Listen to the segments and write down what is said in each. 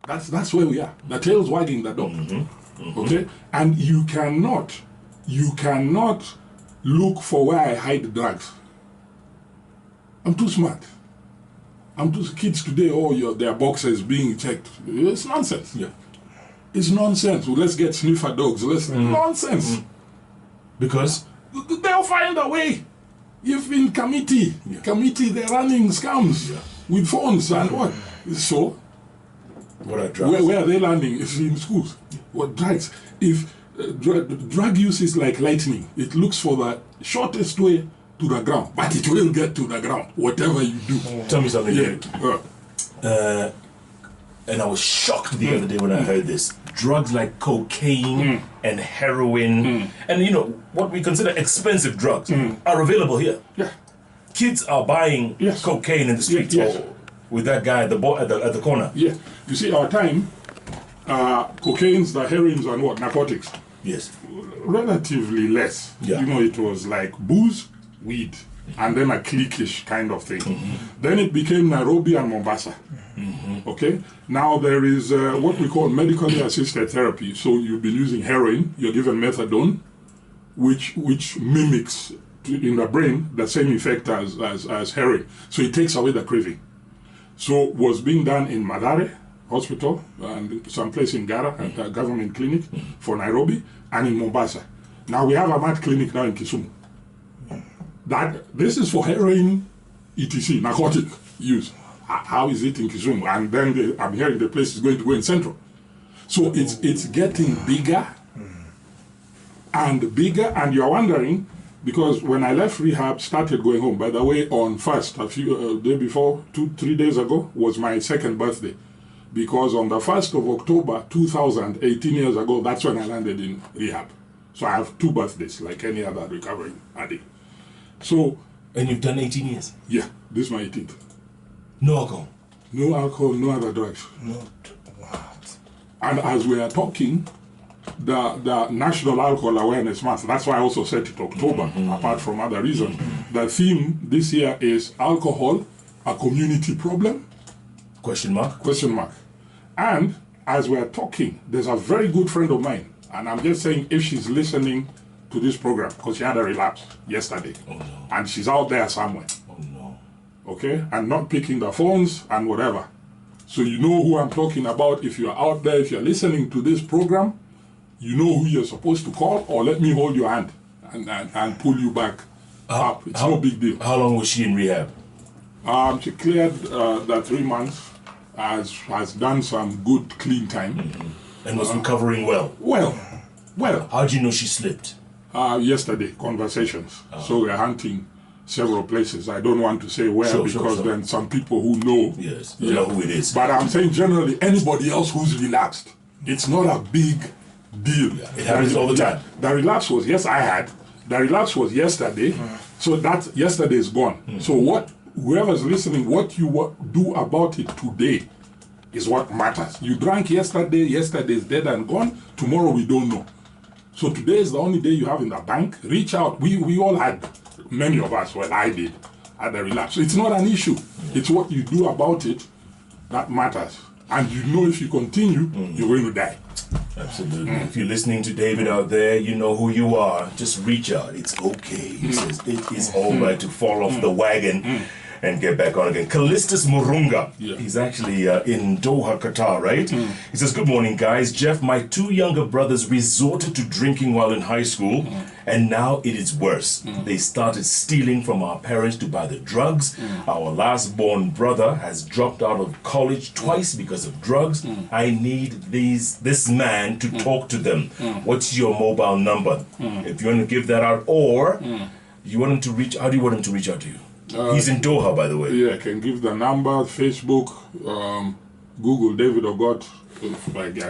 That's where we are. The tail's wagging the dog. Okay? And you cannot look for where I hide drugs. I'm too smart. Kids today, their boxes being checked. It's nonsense. Yeah. It's nonsense. Well, let's get sniffer dogs. Nonsense. Because? They'll find a way. If in committee, they're running scams with phones and what? So, what are drugs? Where are they landing? It's in schools. What drugs? If drug use is like lightning, it looks for the shortest way to the ground, but it will get to the ground, whatever you do. Tell me something. And I was shocked the other day when I heard this. Drugs like cocaine and heroin and what we consider expensive drugs are available here. Yeah. Kids are buying cocaine in the streets with that guy at the corner. Yeah. You see, our time, cocaines, the heroines and narcotics. Yes. Relatively less. Yeah. It was like booze, weed, and then a cliquish kind of thing. Then it became Nairobi and Mombasa. Okay? Now there is what we call medically assisted therapy. So you've been using heroin, you're given methadone, which mimics in the brain the same effect as heroin. So it takes away the craving. So was being done in Mathare Hospital and someplace in Gara at a government clinic for Nairobi and in Mombasa. Now we have a mad clinic now in Kisumu. This is for heroin, etc., narcotic use. How is it in Kisumu? And then I'm hearing the place is going to go in Central. So it's getting bigger and bigger, and you're wondering, because when I left rehab, started going home, by the way, on first, a few day before, 2-3 days ago, was my second birthday. Because on the 1st of October 2000, 18 years ago, that's when I landed in rehab. So I have 2 birthdays, like any other recovering addict. So, and you've done 18 years? Yeah, this is my 18th. No alcohol? No alcohol, no other drugs. Not what? And as we are talking, the National Alcohol Awareness Month, that's why I also set it October, apart from other reasons. The theme this year is alcohol, a community problem? Question mark? Question mark. And as we are talking, there's a very good friend of mine, and I'm just saying if she's listening to this program, because she had a relapse yesterday. Oh, no. And she's out there somewhere. Oh, no. Okay? And not picking the phones and whatever. So you know who I'm talking about. If you're out there, if you're listening to this program, you know who you're supposed to call, or let me hold your hand and pull you back up. It's no big deal. How long was she in rehab? She cleared the 3 months, has done some good clean time. And was recovering well? Well. How do you know she slipped? Yesterday, conversations. So we're hunting several places. I don't want to say where because then some people who know. Yes, you know who it is. But I'm saying generally anybody else who's relapsed, it's not a big deal. Yeah, it happens all the time. The relapse was, I had. The relapse was yesterday. So that yesterday is gone. So whoever's listening, what you do about it today is what matters. You drank yesterday is dead and gone. Tomorrow we don't know. So today is the only day you have in the bank. Reach out. We all had, many of us, well, I did, had a relapse. So it's not an issue. It's what you do about it that matters. And you know if you continue, you're going to die. Absolutely. If you're listening to David out there, you know who you are. Just reach out. It's okay. He says it is all right to fall off the wagon and get back on again. Callistus Murunga. He's actually in Doha, Qatar, right? He says, good morning, guys. Jeff, my 2 younger brothers resorted to drinking while in high school, and now it is worse. They started stealing from our parents to buy the drugs. Our last born brother has dropped out of college twice because of drugs. I need this man to talk to them. What's your mobile number? If you want to give that out, or you want him to reach, how do you want him to reach out to you? He's in Doha, by the way. Yeah, I can give the number, Facebook, Google David Ogot.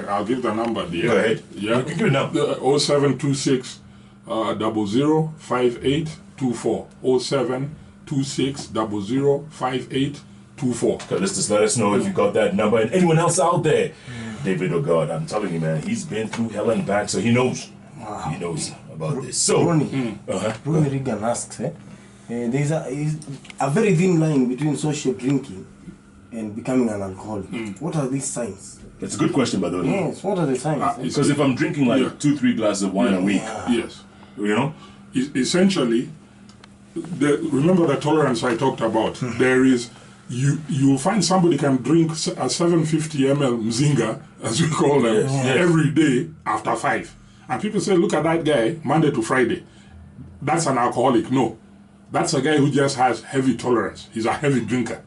I'll give the number. Go ahead. Yeah. You can give it now. 0726 005824. 0726 005824. Okay, let's just let us know if you got that number. And anyone else out there, David Ogot, I'm telling you, man, he's been through hell and back, so he knows. Wow. He knows about this. So, Ronnie Reagan asks, there's a very thin line between social drinking and becoming an alcoholic. What are these signs? That's a good question, by the way. Yes, what are the signs? Because if I'm drinking like 2-3 glasses of wine a week, Yes. you know, Essentially, remember the tolerance I talked about. There is, you'll find somebody can drink a 750 ml mzinga, as we call them, every day after 5. And people say, look at that guy, Monday to Friday. That's an alcoholic. No. That's a guy who just has heavy tolerance. He's a heavy drinker.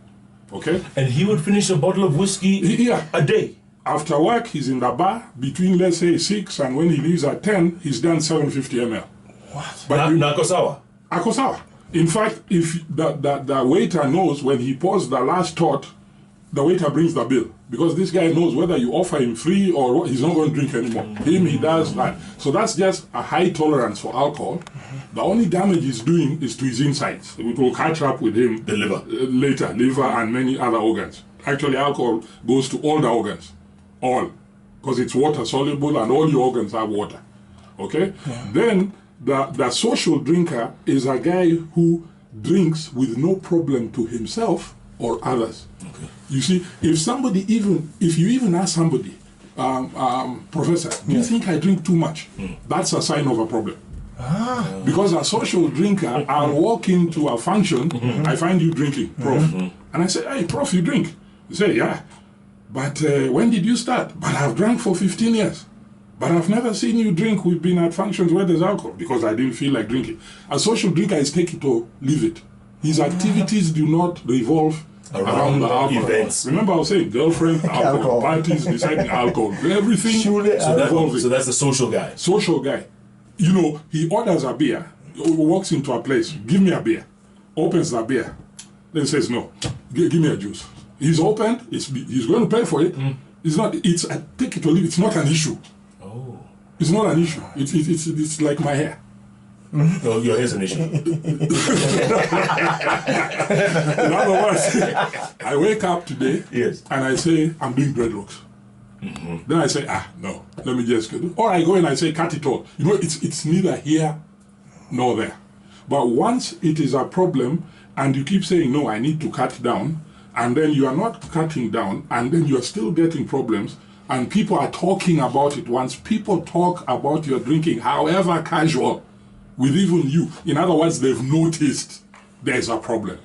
Okay? and he would finish a bottle of whiskey a day. After work, he's in the bar between, let's say, 6, and when he leaves at 10, he's done 750 ml. What? But Nakosawa. Akosawa. In fact, if the waiter knows when he pours the last tot, the waiter brings the bill. Because this guy knows whether you offer him free or what, he's not going to drink anymore. He does that. So that's just a high tolerance for alcohol. The only damage he's doing is to his insides. It will catch up with him The liver. later, liver and many other organs. Actually, alcohol goes to all the organs. All. Because it's water soluble and all your organs have water. Okay? Then the social drinker is a guy who drinks with no problem to himself or others. Okay. You see, if you even ask somebody, Professor, do you think I drink too much? That's a sign of a problem. Because a social drinker, I'll walk into a function, I find you drinking, Prof. And I say, hey, Prof, you drink? You say, yeah. But when did you start? But I've drank for 15 years. But I've never seen you drink. We've been at functions where there's alcohol because I didn't feel like drinking. A social drinker is take it or leave it. His activities do not revolve around the alcohol. Events. Remember I was saying girlfriend, alcohol, parties, deciding alcohol, everything. So that's the social guy. Social guy. You know, he orders a beer, walks into a place, give me a beer, opens the beer, then says, no, give me a juice. He's opened, he's going to pay for it. It's a take it or leave, it's not an issue. Oh. It's not an issue. It's like my hair. No, your hair's an issue. In other words, I wake up today Yes. and I say, I'm doing dreadlocks. Then I say, no, let me just go. Or I go and I say, cut it all. You know, it's neither here nor there. But once it is a problem and you keep saying, no, I need to cut down, and then you are not cutting down, and then you are still getting problems, and people are talking about it. Once people talk about your drinking, however casual, with even you, in other words, they've noticed there's a problem.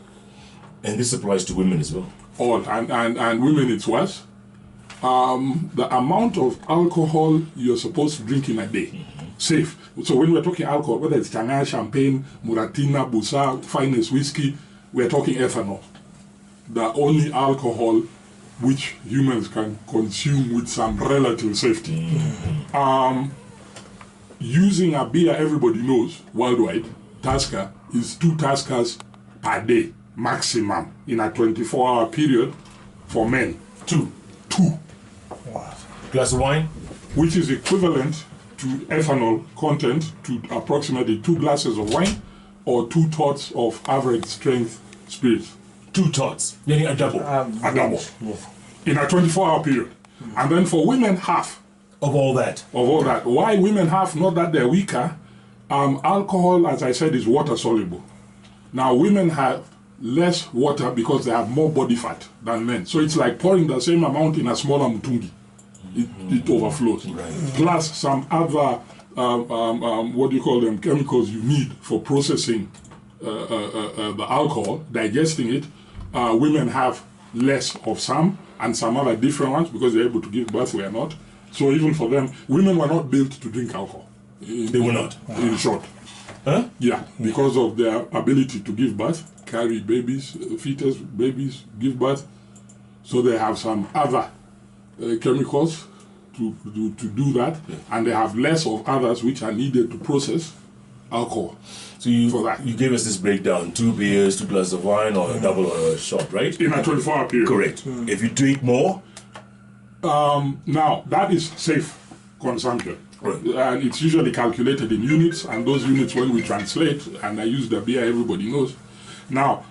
And this applies to women as well. And women, it's worse. The amount of alcohol you're supposed to drink in a day, safe. So when we're talking alcohol, whether it's Changa, champagne, Muratina, Busa, finest whiskey, we're talking ethanol. The only alcohol which humans can consume with some relative safety. Using a beer, everybody knows, worldwide, Tusker is 2 Tuskers per day, maximum, in a 24-hour period for men. 2. Glass of wine? Which is equivalent to ethanol content to approximately 2 glasses of wine or 2 tots of average strength spirits. 2 tots. Yani a double. A double. Yes. In a 24-hour period. And then for women, half. Of all that. Why women half? Not that they're weaker. Alcohol, as I said, is water soluble. Now, women have less water because they have more body fat than men. So it's like pouring the same amount in a smaller mutungi. It overflows. Right. Plus some other, what do you call them, chemicals you need for processing the alcohol, digesting it. Women have less of some and some other different ones because they're able to give birth, we are not. So even for them, women were not built to drink alcohol. They were not. In short. Huh? Yeah, because of their ability to give birth, carry babies, fetus, babies, give birth. So they have some other chemicals to do that, and they have less of others which are needed to process alcohol. So you gave us this breakdown: 2 beers, 2 glasses of wine, or a double or a shot, right? In a 24-hour period. Correct. If you drink more, now that is safe consumption. Right. And it's usually calculated in units, and those units, when we translate, and I use the beer, everybody knows. Now,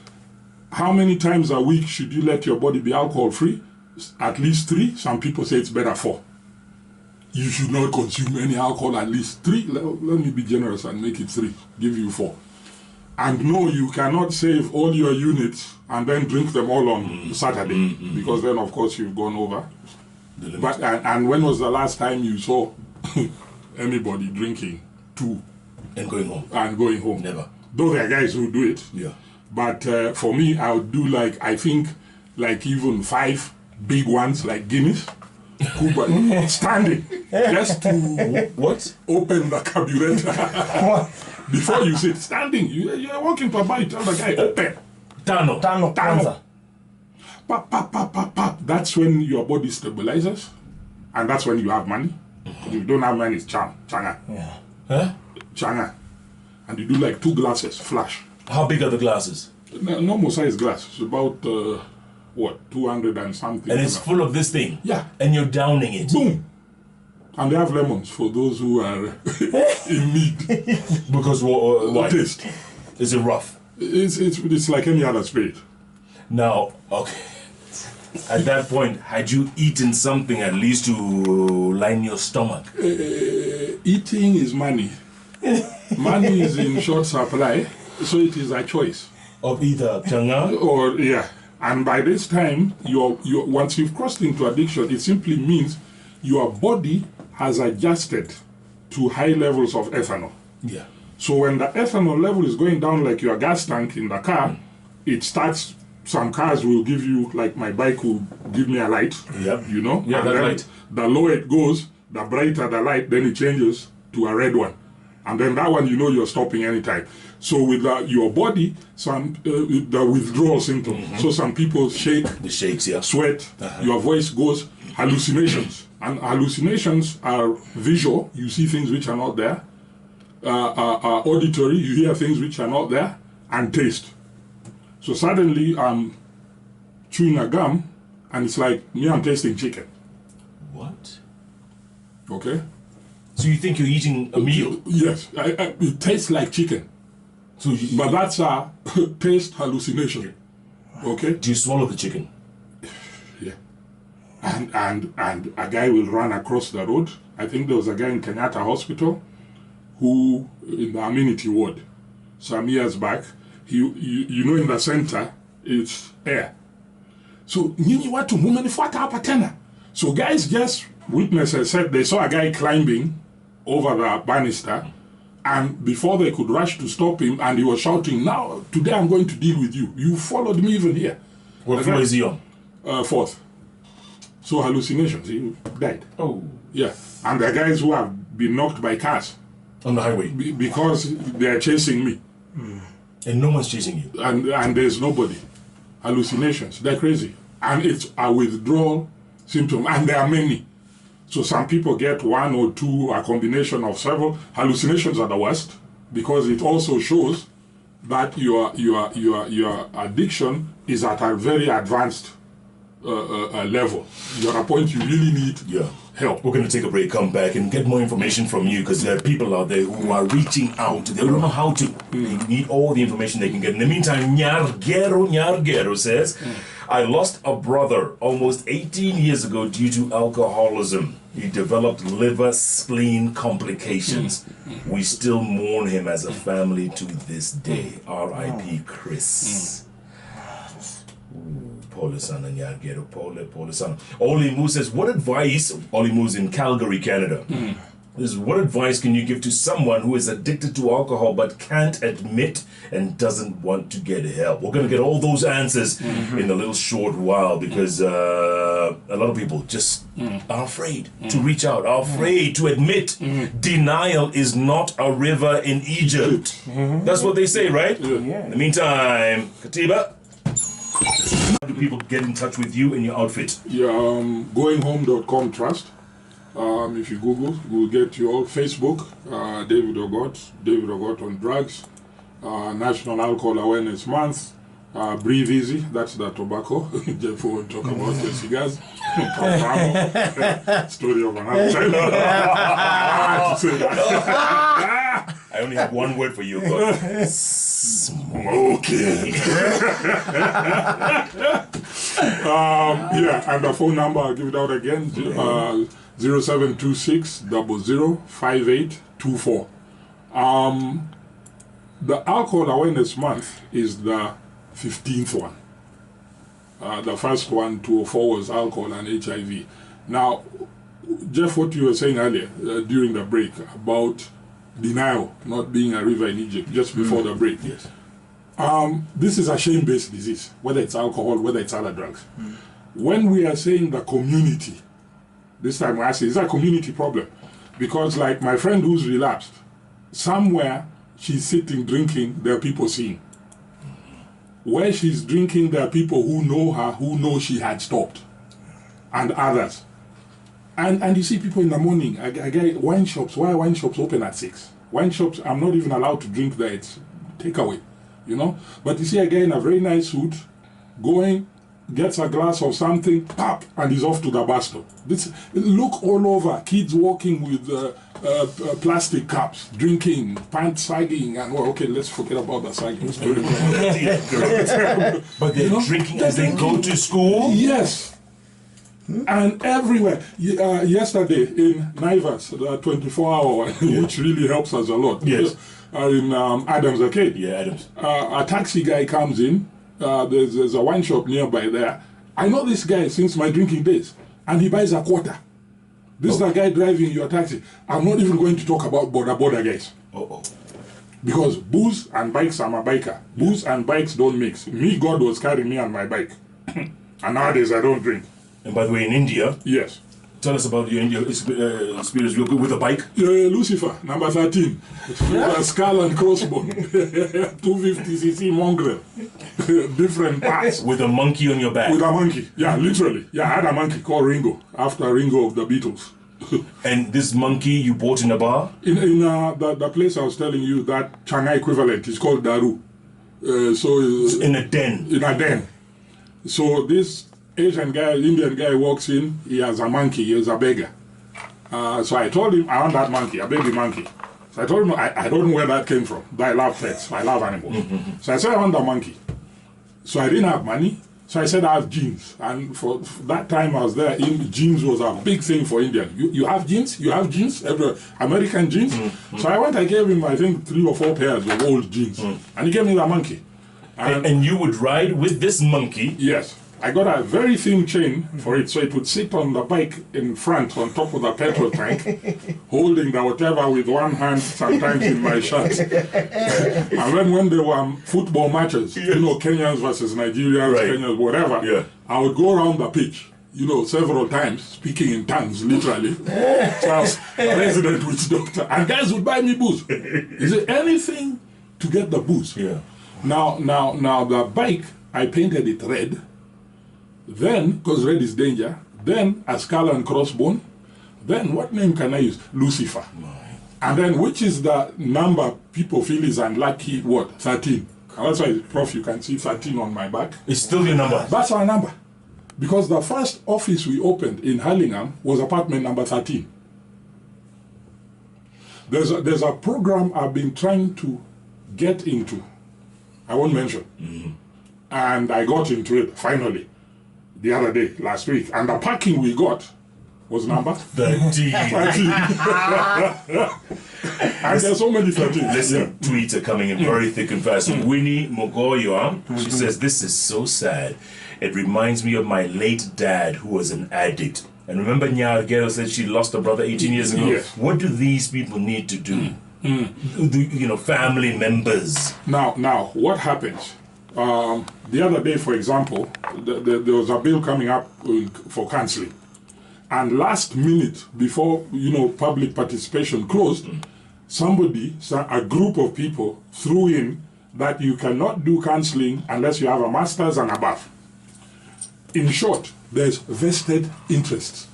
how many times a week should you let your body be alcohol free? At least 3. Some people say it's better 4. You should not consume any alcohol at least 3. Let me be generous and make it 3. Give you 4. And no, you cannot save all your units and then drink them all on Saturday, because then, of course, you've gone over But and when was the last time you saw anybody drinking 2 And going home. Never. Though there are guys who do it. Yeah. But for me, I would do I think even 5 big ones like Guinness, Cuba, standing just to What? open the carburetor. Before you sit, standing. You're walking by, you tell the guy, open. Tano. Kwanza. Pop, pop, pop, pop, pop. That's when your body stabilizes, and that's when you have money. If you don't have money, it's changa. Yeah. Huh? Changa. And you do 2 glasses, flash. How big are the glasses? Normal size glass. It's about, 200 and something. And it's full of this thing? Yeah. And you're downing it? Boom. And they have lemons for those who are in need. Because why? Taste. Is it rough? It's like any other spirit. Now, okay. At that point, had you eaten something at least to line your stomach? Eating is money. Money is in short supply, so it is a choice. Of either changa Or yeah. And by this time, once you've crossed into addiction, it simply means your body has adjusted to high levels of ethanol. Yeah. So when the ethanol level is going down like your gas tank in the car, it starts, some cars will give you, like my bike will give me a light, Yep. you know? Yeah, and that then light. the lower it goes, the brighter the light, then it changes to a red one. And then that one, you know you're stopping anytime. So with your body, the withdrawal symptoms. So some people shake, The shakes, yeah. sweat, your voice goes, hallucinations. And hallucinations are visual, you see things which are not there. Auditory, you hear things which are not there. And taste. So suddenly I'm chewing a gum and it's like me, I'm tasting chicken. What? Okay? So you think you're eating a meal? Yes, it tastes like chicken. So But that's a taste hallucination. Okay? do you swallow the chicken? Yeah. And a guy will run across the road. I think there was a guy in Kenyatta Hospital who, in the amenity ward, some years back, you know in the center, it's air. So, nyinyi watu mumenifuata hapa tena. So guys just, witnesses said they saw a guy climbing over the banister, and before they could rush to stop him, and he was shouting, now, today I'm going to deal with you. You followed me even here. What floor is he on? 4th. So hallucinations, he died. Oh. Yeah. And there are guys who have been knocked by cars On the highway. because they are chasing me. And no one's chasing you. And there's nobody. Hallucinations, they're crazy. And it's a withdrawal symptom, and there are many. So some people get 1 or 2, a combination of several. Hallucinations are the worst because it also shows that your addiction is at a very advanced level. You're at a point you really need help. We're going to take a break, come back, and get more information from you because there are people out there who are reaching out. They don't know how to. They need all the information they can get. In the meantime, Nyargero says, I lost a brother almost 18 years ago due to alcoholism. He developed liver spleen complications. We still mourn him as a family to this day. R.I.P. Chris. Pole sana Nyargero, Pole sana. Olimu says, what advice, Olimu's in Calgary, Canada, is what advice can you give to someone who is addicted to alcohol but can't admit and doesn't want to get help? We're going to get all those answers in a little short while because a lot of people just are afraid to reach out, are afraid to admit denial is not a river in Egypt. That's what they say, right? In the meantime, Katiba, how do people get in touch with you and your outfit? Yeah, goinghome.com trust. If you Google, we'll get you all. Facebook, David Ogot on drugs. National Alcohol Awareness Month. Breathe Easy, that's the tobacco. Jeff won't talk about the cigars. Story of another child. I only have one word for you, God. Smoking. Yeah, and the phone number, I'll give it out again. 0726 005824. The Alcohol Awareness Month is the 15th one. The first one, 204, was alcohol and HIV. Now, Jeff, what you were saying earlier during the break about denial not being a river in Egypt just before the break. Yes. This is a shame-based disease, whether it's alcohol, whether it's other drugs. When we are saying the community, this time I say it's a community problem, because like my friend who's relapsed, somewhere she's sitting drinking, there are people seeing. Where she's drinking, there are people who know her, who know she had stopped, and others. And you see people in the morning, I get wine shops. Why are wine shops open at 6? Wine shops, I'm not even allowed to drink there. It's takeaway, you know. But you see a guy in a very nice suit, going, gets a glass of something, pop, and he's off to the bus stop. Look all over, kids walking with plastic cups, drinking, pants sagging, and okay, let's forget about the sagging. But they're drinking as they go to school? Yes. And everywhere. Yesterday in Naivas, the 24-hour one, which really helps us a lot. Yes. In Adams Arcade. Yeah, Adams. A taxi guy comes in. There's a wine shop nearby there. I know this guy since my drinking days. And he buys a quarter. This is the guy driving your taxi. I'm not even going to talk about border guys. Because booze and bikes, I'm a biker. Booze and bikes don't mix. Me, God was carrying me on my bike. And nowadays I don't drink. And by the way, in India, yes. Tell us about your India experience with a bike. Lucifer, number 13. With a skull and crossbone. 250cc mongrel. Different parts. With a monkey on your back. With a monkey, yeah, literally. Yeah, I had a monkey called Ringo, after Ringo of the Beatles. And this monkey you bought in a bar? In the place I was telling you, that Chang'ai equivalent is called Daru. So in a den? In a den. So this Asian guy, Indian guy walks in, he has a monkey, he is a beggar. So I told him, I want that monkey, a baby monkey. So I told him, I don't know where that came from. I love pets, I love animals. So I said, I want the monkey. So I didn't have money, so I said, I have jeans. And for that time I was there, jeans was a big thing for Indian. You have jeans? You have jeans? American jeans? So I gave him, I think, 3 or 4 pairs of old jeans. And he gave me the monkey. And you would ride with this monkey? Yes. I got a very thin chain for it, so it would sit on the bike in front, on top of the petrol tank, holding the whatever with one hand, sometimes in my shirt. And when there were football matches, you know, Kenyans versus Nigerians, Kenyans, whatever, I would go around the pitch, you know, several times, speaking in tongues, literally. So I was resident witch doctor. And guys would buy me booze. Is it anything to get the booze? Yeah. Now the bike, I painted it red. Then, because red is danger, then a skull and crossbone. Then, what name can I use? Lucifer. And then, which is the number people feel is unlucky, what? 13. And that's why, Prof, you can see 13 on my back. It's still your number? That's our number. Because the first office we opened in Hurlingham was apartment number 13. There's a program I've been trying to get into. I won't mention. And I got into it, finally. The other day, last week, and the parking we got was number 13. And there's so many 13. Listen, tweets are coming in very thick and fast. Winnie Mogoyo, she says, this is so sad. It reminds me of my late dad who was an addict. And remember Nyargero said she lost her brother 18 years ago? Yes. What do these people need to do? You know, family members. Now, what happens? The other day, for example, there was a bill coming up for cancelling. And last minute, before, you know, public participation closed, a group of people threw in that you cannot do cancelling unless you have a master's and above. In short, there's vested interests.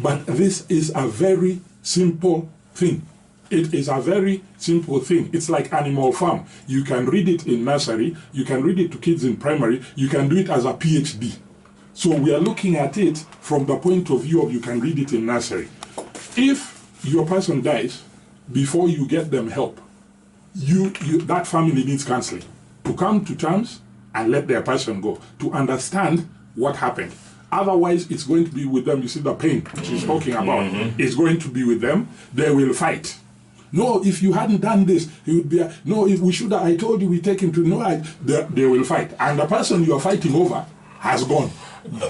But this is a very simple thing. It is a very simple thing. It's like Animal Farm. You can read it in nursery, you can read it to kids in primary, you can do it as a PhD. So we are looking at it from the point of view of you can read it in nursery. If your person dies before you get them help, that family needs counseling to come to terms and let their person go, to understand what happened. Otherwise, it's going to be with them. You see the pain she's talking about. It's going to be with them. They will fight. No, if you hadn't done this, he would be, no, if we should have, I told you we take him to, no, they will fight. And the person you are fighting over has gone.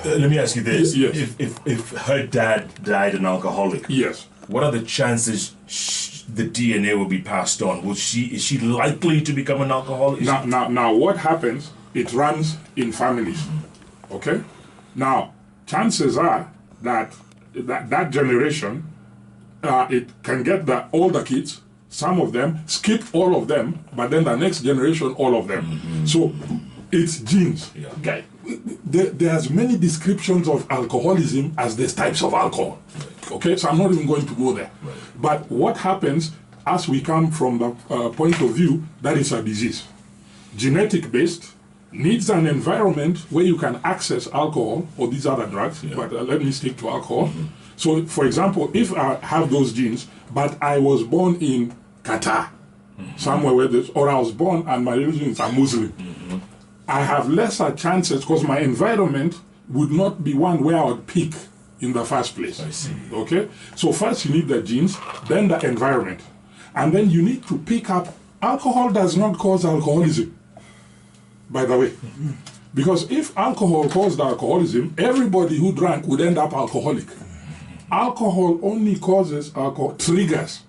Let me ask you this. Yes. If her dad died an alcoholic, Yes. what are the chances the DNA will be passed on? Is she likely to become an alcoholic? Now, what happens? It runs in families. Okay. Now, chances are that that generation, it can get the older kids. Some of them skip all of them, but then the next generation, all of them. So it's genes. Yeah. Okay. There's many descriptions of alcoholism as there's types of alcohol. Okay, so I'm not even going to go there. Right. But what happens as we come from the point of view that is a disease, genetic based, needs an environment where you can access alcohol or these other drugs. Yeah. But let me stick to alcohol. So, for example, if I have those genes, but I was born in Qatar, somewhere where there's, or I was born and my religion is a Muslim, I have lesser chances because my environment would not be one where I would pick in the first place. I see. Okay? So first you need the genes, then the environment. And then you need to pick up, alcohol does not cause alcoholism, by the way. Because if alcohol caused alcoholism, everybody who drank would end up alcoholic. Alcohol only causes alcohol, triggers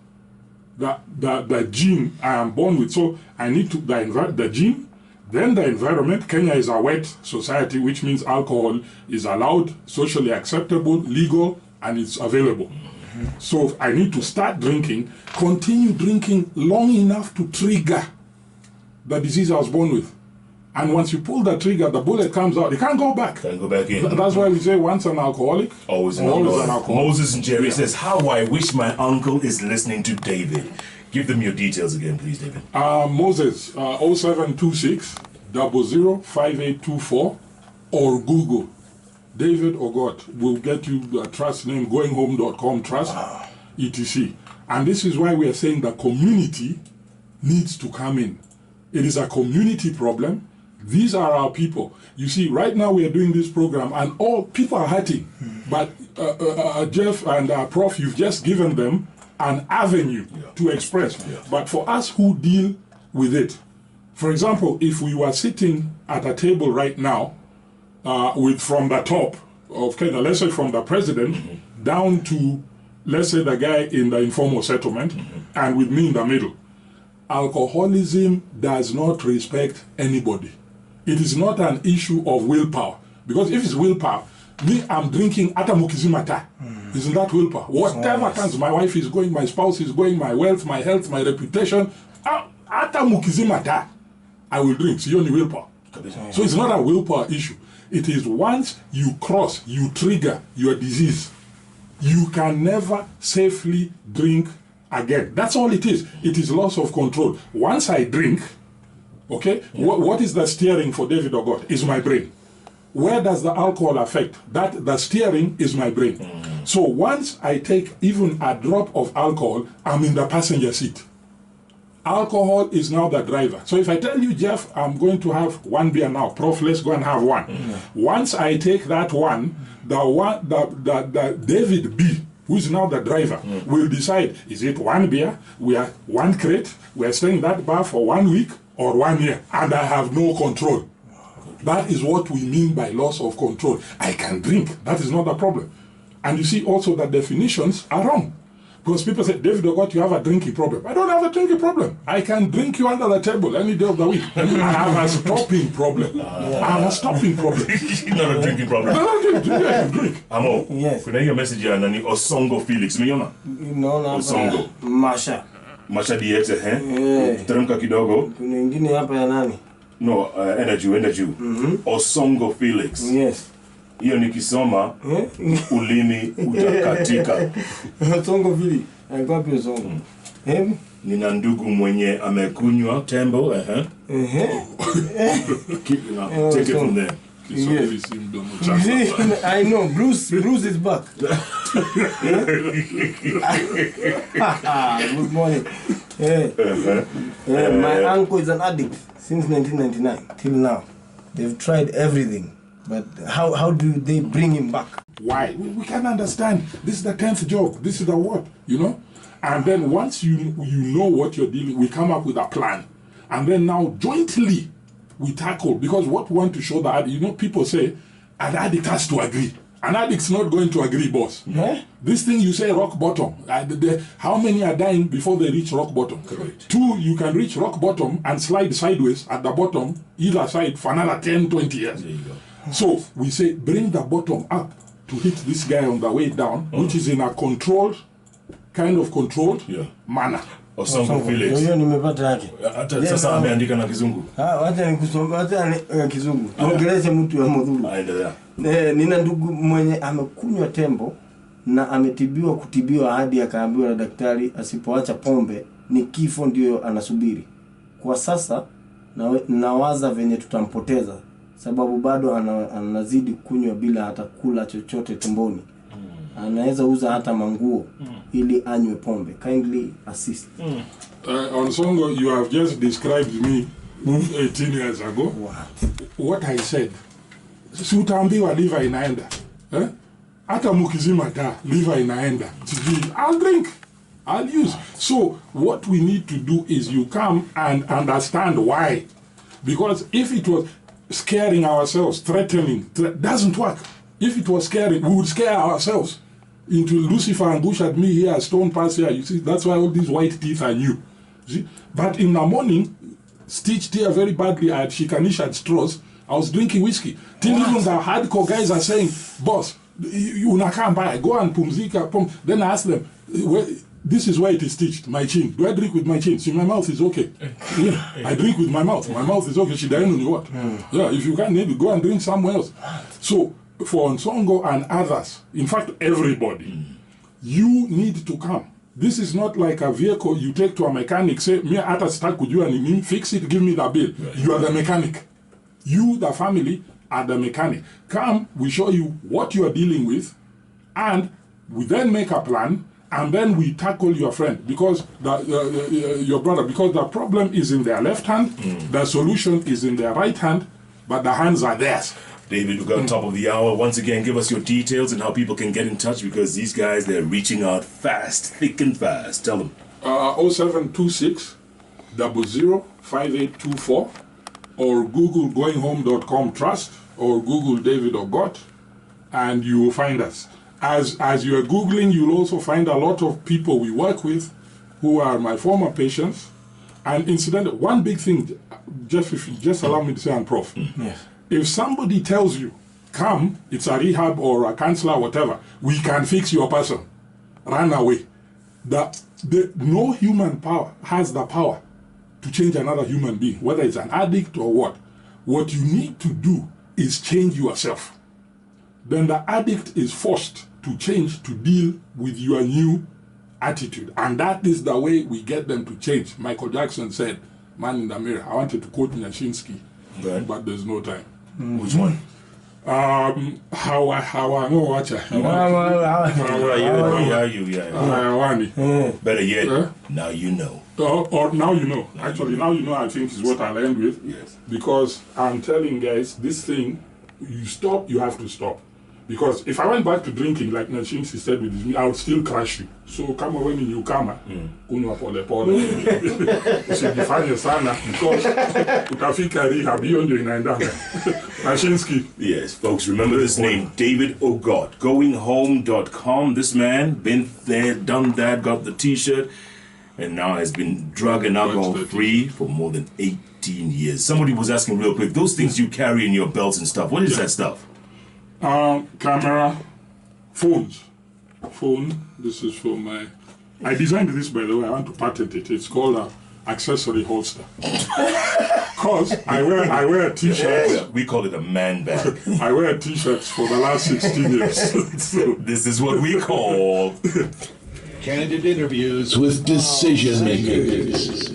the gene I am born with. So I need to, the gene, then the environment. Kenya is a wet society, which means alcohol is allowed, socially acceptable, legal, and it's available. So I need to start drinking, continue drinking long enough to trigger the disease I was born with. And once you pull the trigger, the bullet comes out. It can't go back. Can't go back in. That's why we say once an alcoholic, Always an alcoholic. alcoholic. Moses and Jerry says, how I wish my uncle is listening to David. Give them your details again, please, David. Moses, 0726 005824 or Google. David Ogot will get you the trust name, goinghome.com trust, etc. And this is why we are saying the community needs to come in. It is a community problem. These are our people. You see, right now we are doing this program and all people are hurting. But Jeff and Prof, you've just given them an avenue to express. But for us who deal with it, for example, if we were sitting at a table right now with from the top of Kenya, let's say from the president down to, let's say, the guy in the informal settlement, and with me in the middle, alcoholism does not respect anybody. It is not an issue of willpower. Because if it's willpower, me, I'm drinking atamukizimata. Isn't that willpower? Whatever comes, my wife is going, my spouse is going, my wealth, my health, my reputation, atamukizimata, I will drink. So you're only willpower. So it's not a willpower issue. It is once you cross, you trigger your disease, you can never safely drink again. That's all it is. It is loss of control. Once I drink, okay, what is the steering for David Ogot? Is my brain. Where does the alcohol affect? That the steering is my brain. So once I take even a drop of alcohol, I'm in the passenger seat. Alcohol is now the driver. So if I tell you, Jeff, I'm going to have one beer now, Prof, let's go and have one. Once I take that one, the David B, who is now the driver, will decide, is it one beer, we are one crate, we are staying in that bar for 1 week or 1 year, and I have no control. That is what we mean by loss of control. I can drink. That is not the problem. And you see also the definitions are wrong. Because people say, David Ogot, you have a drinking problem. I don't have a drinking problem. I can drink you under the table any day of the week. I have a stopping problem. I have a stopping problem. Not a drinking problem. No, drink. Amo, Yes. kuna hiyo message ya nani Osongo Felix, umeona? No, Osongo. Masha. Masha DX, teremka kidogo. Kuna ingine hapa ya nani? No, enda juu. Osongo Felix. Yes. Hiyo nikisoma ulimi utakatika. Songo vili. Ngapi songo? Nina ndugu mwenye amekunywa tembo, Take it from there. Yes. I know, Bruce is back. Good morning. My uncle is an addict since 1999 till now. They've tried everything, but how do they bring him back? Why? We can understand. This is the 10th job. This is the what, you know? And then once you know what you're dealing, we come up with a plan. And then now jointly we tackle, because what we want to show that, you know, people say, an addict has to agree. An addict's not going to agree, boss. Yeah? This thing you say rock bottom. How many are dying before they reach rock bottom? Correct. 2, you can reach rock bottom and slide sideways at the bottom, either side, for another 10, 20 years. There you go. So we say bring the bottom up to hit this guy on the way down, which is in a controlled manner. Osongo Felix. Hiyo nimepata yake. Hata sasa ameandika na Kizungu. Wacha nikusomea, wacha Kizungu. Ongeleshe mtu ya Mudhulu. Aendelea. Nina ndugu mwenye amekunywa tembo na kutibiwa hadi akaambiwa na daktari asipoacha pombe ni kifo ndio anasubiri. Kwa sasa nawaza venye tutampoteza sababu bado anazidi kunywa bila hata kula chochote tumboni. Anaweza uza hata manguo ili anywe pombe. Kindly assist. Onsongo, you have just described me 18 years ago. What I said. Si utaambiwa liver inaenda. Hata mukizima taa, liver inaenda. I'll drink. I'll use. So what we need to do is you come and understand why. Because if it was scaring ourselves, threatening, doesn't work. If it was scary, we would scare ourselves into Lucifer and Bush at me here, stone pass here. You see, that's why all these white teeth are new. See? But in the morning, stitched here very badly, I had shikanish at straws. I was drinking whiskey. Till even the hardcore guys are saying, boss, you come by, go and pumzika. Then I ask them, this is where it is stitched, my chin. Do I drink with my chin? See, my mouth is okay. Yeah, I drink with my mouth. My mouth is okay. She doesn't know what. Yeah, if you can't, maybe go and drink somewhere else. So, for Onsongo and others, in fact, everybody, you need to come. This is not like a vehicle you take to a mechanic, say, me ata stuck with you and fix it, give me the bill. You are the mechanic. You, the family, are the mechanic. Come, we show you what you are dealing with, and we then make a plan, and then we tackle your friend, because your brother, because the problem is in their left hand, the solution is in their right hand, but the hands are theirs. David, we got on top of the hour. Once again, give us your details and how people can get in touch, because these guys, they're reaching out fast, thick and fast. Tell them. 0726 00 5824, or Google goinghome.com trust, or Google David Ogot, and you will find us. As you are Googling, you'll also find a lot of people we work with who are my former patients. And incidentally, one big thing, Jeff, if you just allow me to say, and Prof. Yes. If somebody tells you, come, it's a rehab or a counselor, whatever, we can fix your person, run away. No human power has the power to change another human being, whether it's an addict or what. What you need to do is change yourself. Then the addict is forced to change to deal with your new attitude. And that is the way we get them to change. Michael Jackson said, man in the mirror. I wanted to quote Nyashinsky, but there's no time. Which one? How I know watch Better yet, now you know. Or now you know. Actually, now you know, I think is what I'll end with. Yes. Because I'm telling guys, this thing, you have to stop. Because if I went back to drinking, like Nashinsi said with me, I would still crash you. So kama when in newcomer, kunywa pole pole. Usijifanye sana, because utafika rehab, hiyo ndio inaendanga. Nashinski. Yes, folks, remember this name, David Ogot. Goinghome.com. This man, been there, done that, got the t-shirt, and now has been drug and alcohol free for more than 18 years. Somebody was asking real quick, those things you carry in your belts and stuff, what is that stuff? Camera, phones. Phone, this is for my... I designed this, by the way, I want to patent it. It's called an accessory holster. Because I wear t-shirts. We call it a man bag. I wear t-shirts for the last 16 years. So, this is what we call... Candid interviews with decision makers.